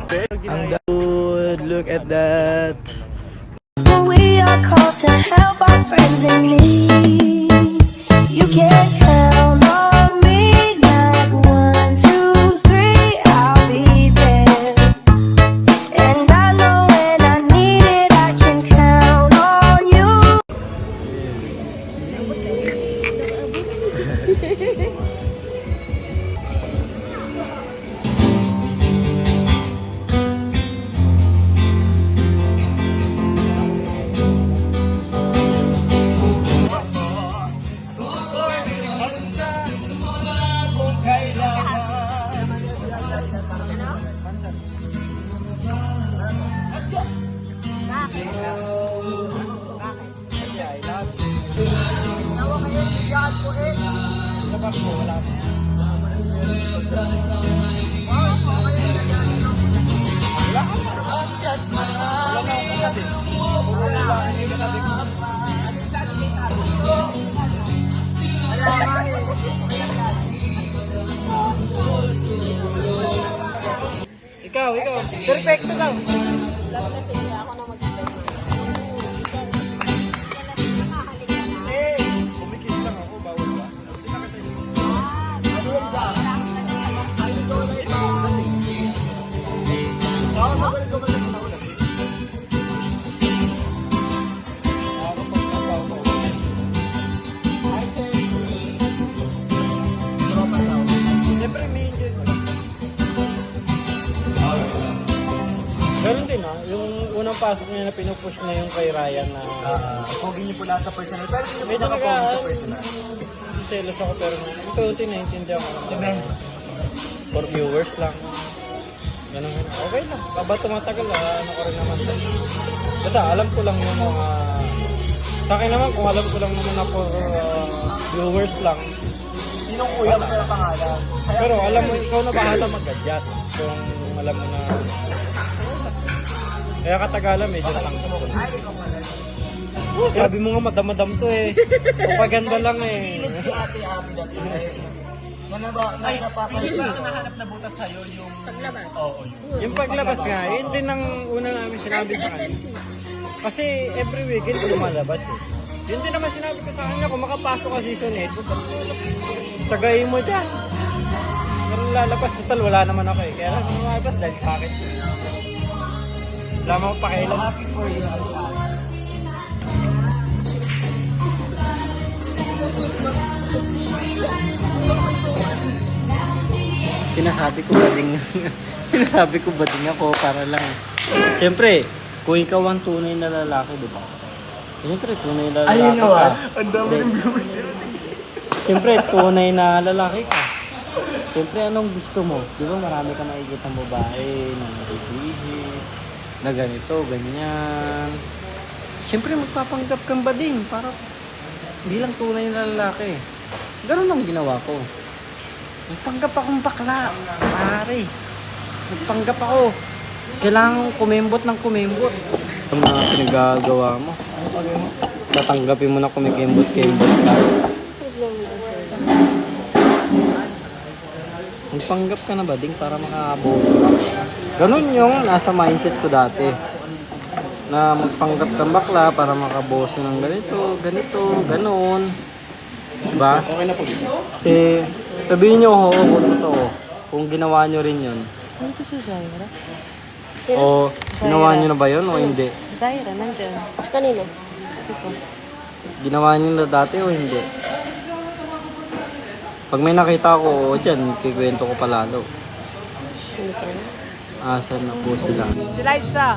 Ang good, look at that. We are called to help our friends in need. You can count on me, not 1, 2, 3, I'll be there. And I know when I need it, I can count on you. Ikaw. Perfecto lang. Kumikis lang ako, bawal ba? Meron din yung unang pasok niya na pinupush na yung kay Ryan na Pogi niyo po lahat sa personal. Pero hindi medyo po nakapogi sa personal. selos ako pero ito naiintindihan ko. For viewers lang. Ganun. Okay lang. Baba tumatagal ano ko rin naman. Basta alam ko lang yung mga sa akin naman kung alam ko lang naman na for viewers lang. Sinong kuya mo na pangalan? Pero alam mo, ikaw na bahala mag-adjust. Kung alam mo na kaya katagalan medyo natangkap ko. Sabi mo nga madam-madam to eh. Propaganda lang eh. Ate-ate dati. Nahanap na butas sa'yo yung paglabas. Oo. Yung paglabas nga, yun din ang una namin sinabi sa kanya. Kasi every weekend ko lumalabas eh. Yun din naman sinabi ko sa kanya, kung makapasok ka season 8, tagayin mo dyan. Pero lalabas, total wala naman ako eh. Kaya lang lumalabas dahil sa akin. Wala mo pakialam. Happy for you. Sinasabi ko ba ding ako para lang. Siyempre, kung ikaw ang tunay na lalaki, di ba? Siyempre, tunay na lalaki ka. Ang dami ng viewers yun. Siyempre, tunay na lalaki ka. Siyempre, anong gusto mo? Di ba marami ka makikita babae na nag-iisip, na ganito, ganyan. Siyempre, magpapanggap kang bading para bilang tunay na lalaki. Ganun ang ginawa ko. Nagpanggap akong bakla, pare. Nagpanggap ako. Kailangan kumembot ng kumembot. Ang mga pinagagawa mo. Tatanggapin mo na kumikembot-kembot ka. Nagpanggap ka na ba ding para makakaboto ka? Ganun yung nasa mindset ko dati. Na magpanggap kang bakla para makaboso ng ganito, ganun. Diba? Okay na po dito. Kasi sabihin nyo, oo, kung totoo. Kung ginawa nyo rin yun. Ano to si Zaira? O ginawa nyo na ba yun o hindi? Zaira, nandyan. Sa kanino? Ito. Ginawa nyo na dati o hindi? Pag may nakita ko, o dyan, kikwento ko palalo. Hindi ka na. Asan na po sila? Si Liza.